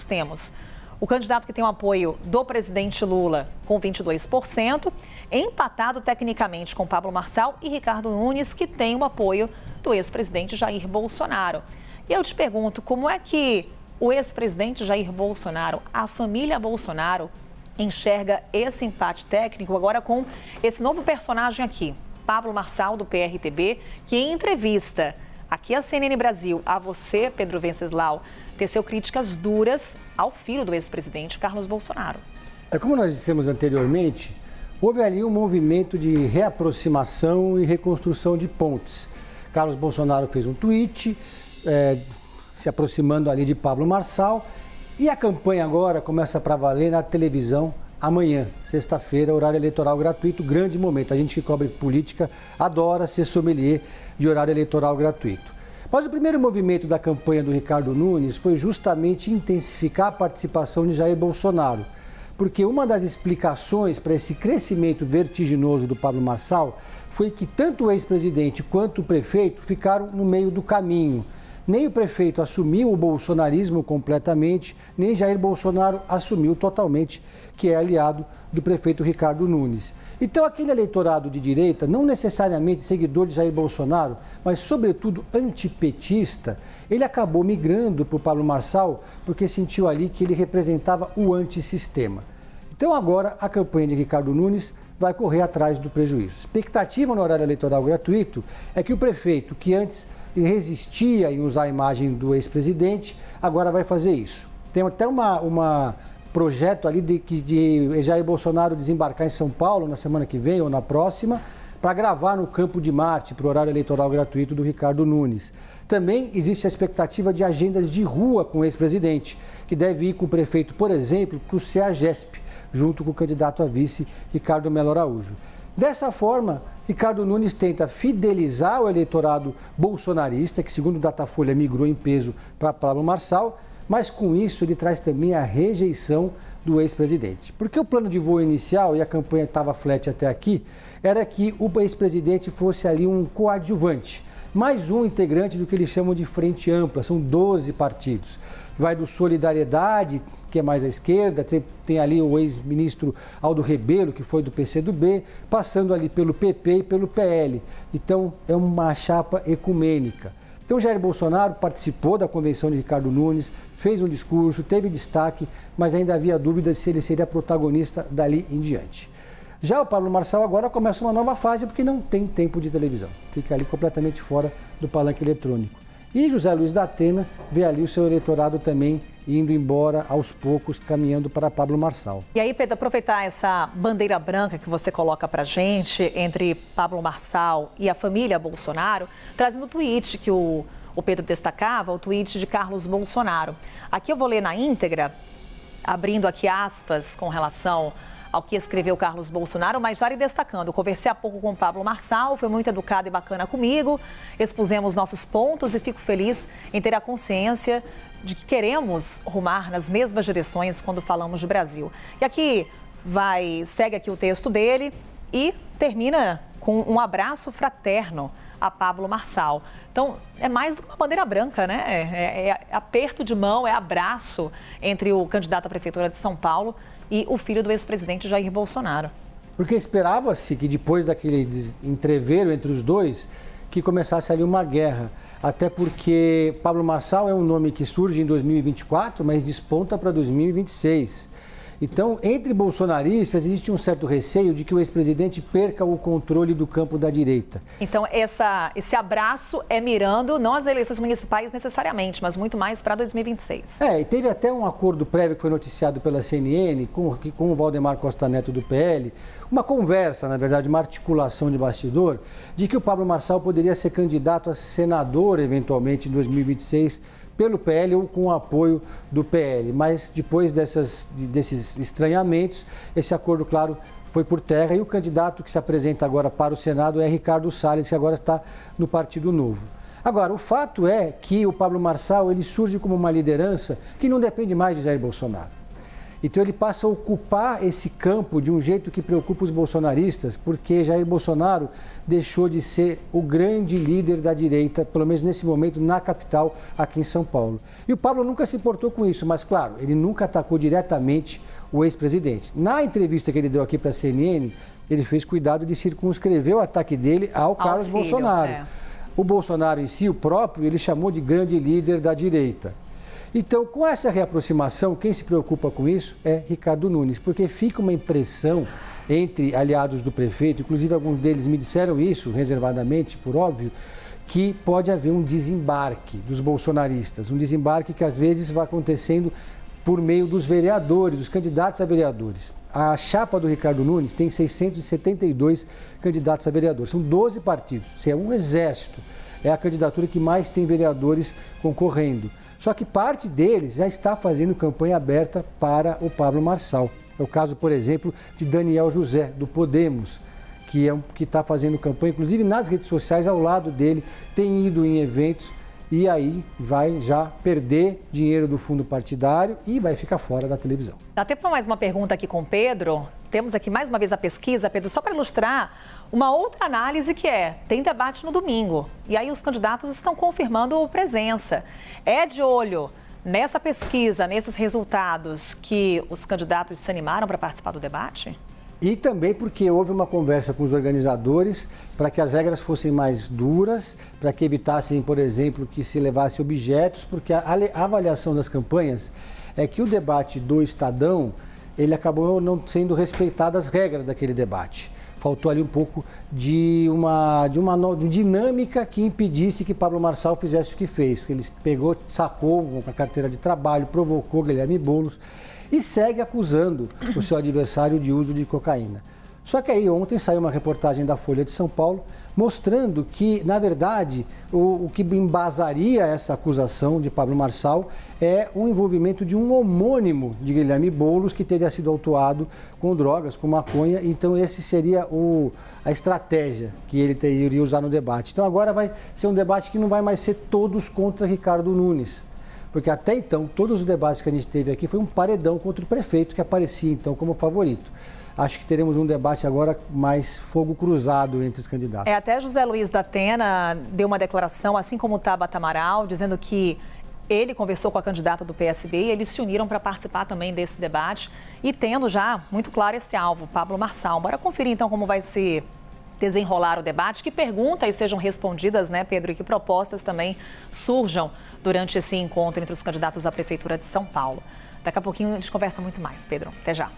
temos o candidato que tem o apoio do presidente Lula com 22%, empatado tecnicamente com Pablo Marçal e Ricardo Nunes, que tem o apoio do ex-presidente Jair Bolsonaro. E eu te pergunto, como é que o ex-presidente Jair Bolsonaro, a família Bolsonaro, enxerga esse empate técnico agora com esse novo personagem aqui, Pablo Marçal, do PRTB, que em entrevista aqui à CNN Brasil, a você, Pedro Venceslau, teceu críticas duras ao filho do ex-presidente Carlos Bolsonaro. Como nós dissemos anteriormente, houve ali um movimento de reaproximação e reconstrução de pontes. Carlos Bolsonaro fez um tweet, se aproximando ali de Pablo Marçal, e a campanha agora começa para valer na televisão amanhã, sexta-feira, horário eleitoral gratuito, grande momento. A gente que cobre política adora ser sommelier de horário eleitoral gratuito. Mas o primeiro movimento da campanha do Ricardo Nunes foi justamente intensificar a participação de Jair Bolsonaro, porque uma das explicações para esse crescimento vertiginoso do Pablo Marçal foi que tanto o ex-presidente quanto o prefeito ficaram no meio do caminho. Nem o prefeito assumiu o bolsonarismo completamente, nem Jair Bolsonaro assumiu totalmente, que é aliado do prefeito Ricardo Nunes. Então, aquele eleitorado de direita, não necessariamente seguidor de Jair Bolsonaro, mas sobretudo antipetista, ele acabou migrando para o Pablo Marçal porque sentiu ali que ele representava o antissistema. Então, agora, a campanha de Ricardo Nunes vai correr atrás do prejuízo. Expectativa no horário eleitoral gratuito é que o prefeito, que antes resistia em usar a imagem do ex-presidente, agora vai fazer isso. Tem até um projeto ali de Jair Bolsonaro desembarcar em São Paulo na semana que vem ou na próxima, para gravar no Campo de Marte, para o horário eleitoral gratuito do Ricardo Nunes. Também existe a expectativa de agendas de rua com o ex-presidente, que deve ir com o prefeito, por exemplo, para o CEAGESP, junto com o candidato a vice, Ricardo Mello Araújo. Dessa forma, Ricardo Nunes tenta fidelizar o eleitorado bolsonarista, que segundo o Datafolha migrou em peso para Pablo Marçal, mas com isso ele traz também a rejeição do ex-presidente. Porque o plano de voo inicial, e a campanha estava flat até aqui, era que o ex-presidente fosse ali um coadjuvante, mais um integrante do que eles chamam de frente ampla, são 12 partidos. Vai do Solidariedade, que é mais à esquerda, tem ali o ex-ministro Aldo Rebelo, que foi do PCdoB, passando ali pelo PP e pelo PL. Então, é uma chapa ecumênica. Então, Jair Bolsonaro participou da convenção de Ricardo Nunes, fez um discurso, teve destaque, mas ainda havia dúvida se ele seria protagonista dali em diante. Já o Pablo Marçal agora começa uma nova fase porque não tem tempo de televisão. Fica ali completamente fora do palanque eletrônico. E José Luiz da Atena vê ali o seu eleitorado também indo embora aos poucos, caminhando para Pablo Marçal. E aí, Pedro, aproveitar essa bandeira branca que você coloca para gente entre Pablo Marçal e a família Bolsonaro, trazendo o tweet que o Pedro destacava, o tweet de Carlos Bolsonaro. Aqui eu vou ler na íntegra, abrindo aqui aspas com relação ao que escreveu Carlos Bolsonaro, mas já lhe destacando, conversei há pouco com o Pablo Marçal, foi muito educado e bacana comigo, expusemos nossos pontos e fico feliz em ter a consciência de que queremos rumar nas mesmas direções quando falamos de Brasil. E aqui segue aqui o texto dele e termina com um abraço fraterno a Pablo Marçal. Então, é mais do que uma bandeira branca, né? É aperto de mão, é abraço entre o candidato à Prefeitura de São Paulo e o filho do ex-presidente Jair Bolsonaro. Porque esperava-se que depois daquele entreveiro entre os dois, que começasse ali uma guerra. Até porque Pablo Marçal é um nome que surge em 2024, mas desponta para 2026. Então, entre bolsonaristas, existe um certo receio de que o ex-presidente perca o controle do campo da direita. Então, esse abraço é mirando não as eleições municipais necessariamente, mas muito mais para 2026. E teve até um acordo prévio que foi noticiado pela CNN com o Valdemar Costa Neto do PL, uma conversa, na verdade, uma articulação de bastidor, de que o Pablo Marçal poderia ser candidato a senador, eventualmente, em 2026, pelo PL ou com o apoio do PL. Mas depois desses estranhamentos, esse acordo, claro, foi por terra e o candidato que se apresenta agora para o Senado é Ricardo Salles, que agora está no Partido Novo. Agora, o fato é que o Pablo Marçal ele surge como uma liderança que não depende mais de Jair Bolsonaro. Então ele passa a ocupar esse campo de um jeito que preocupa os bolsonaristas, porque Jair Bolsonaro deixou de ser o grande líder da direita, pelo menos nesse momento, na capital, aqui em São Paulo. E o Pablo nunca se importou com isso, mas claro, ele nunca atacou diretamente o ex-presidente. Na entrevista que ele deu aqui para a CNN, ele fez cuidado de circunscrever o ataque dele ao Carlos filho, Bolsonaro. O Bolsonaro em si, o próprio, ele chamou de grande líder da direita. Então, com essa reaproximação, quem se preocupa com isso é Ricardo Nunes, porque fica uma impressão entre aliados do prefeito, inclusive alguns deles me disseram isso reservadamente, por óbvio, que pode haver um desembarque dos bolsonaristas, um desembarque que às vezes vai acontecendo por meio dos vereadores, dos candidatos a vereadores. A chapa do Ricardo Nunes tem 672 candidatos a vereadores, são 12 partidos, isso é um exército. É a candidatura que mais tem vereadores concorrendo. Só que parte deles já está fazendo campanha aberta para o Pablo Marçal. É o caso, por exemplo, de Daniel José, do Podemos, que está fazendo campanha, inclusive nas redes sociais, ao lado dele, tem ido em eventos e aí vai já perder dinheiro do fundo partidário e vai ficar fora da televisão. Dá tempo para mais uma pergunta aqui com o Pedro. Temos aqui mais uma vez a pesquisa, Pedro, só para ilustrar uma outra análise que tem debate no domingo. E aí os candidatos estão confirmando presença. É de olho nessa pesquisa, nesses resultados, que os candidatos se animaram para participar do debate? E também porque houve uma conversa com os organizadores para que as regras fossem mais duras, para que evitassem, por exemplo, que se levasse objetos, porque a avaliação das campanhas é que o debate do Estadão, ele acabou não sendo respeitadas as regras daquele debate. Faltou ali um pouco de uma dinâmica que impedisse que Pablo Marçal fizesse o que fez. Ele pegou, sacou a carteira de trabalho, provocou Guilherme Boulos e segue acusando o seu adversário de uso de cocaína. Só que aí ontem saiu uma reportagem da Folha de São Paulo mostrando que, na verdade, o que embasaria essa acusação de Pablo Marçal é o envolvimento de um homônimo de Guilherme Boulos que teria sido autuado com drogas, com maconha. Então esse seria a estratégia que ele iria usar no debate. Então agora vai ser um debate que não vai mais ser todos contra Ricardo Nunes. Porque até então, todos os debates que a gente teve aqui foi um paredão contra o prefeito, que aparecia então como favorito. Acho que teremos um debate agora mais fogo cruzado entre os candidatos. Até José Luiz da Atena deu uma declaração, assim como o Tabata Amaral, dizendo que ele conversou com a candidata do PSD e eles se uniram para participar também desse debate e tendo já muito claro esse alvo, Pablo Marçal. Bora conferir então como vai se desenrolar o debate, que perguntas sejam respondidas, né, Pedro, e que propostas também surjam durante esse encontro entre os candidatos à Prefeitura de São Paulo. Daqui a pouquinho a gente conversa muito mais, Pedro. Até já.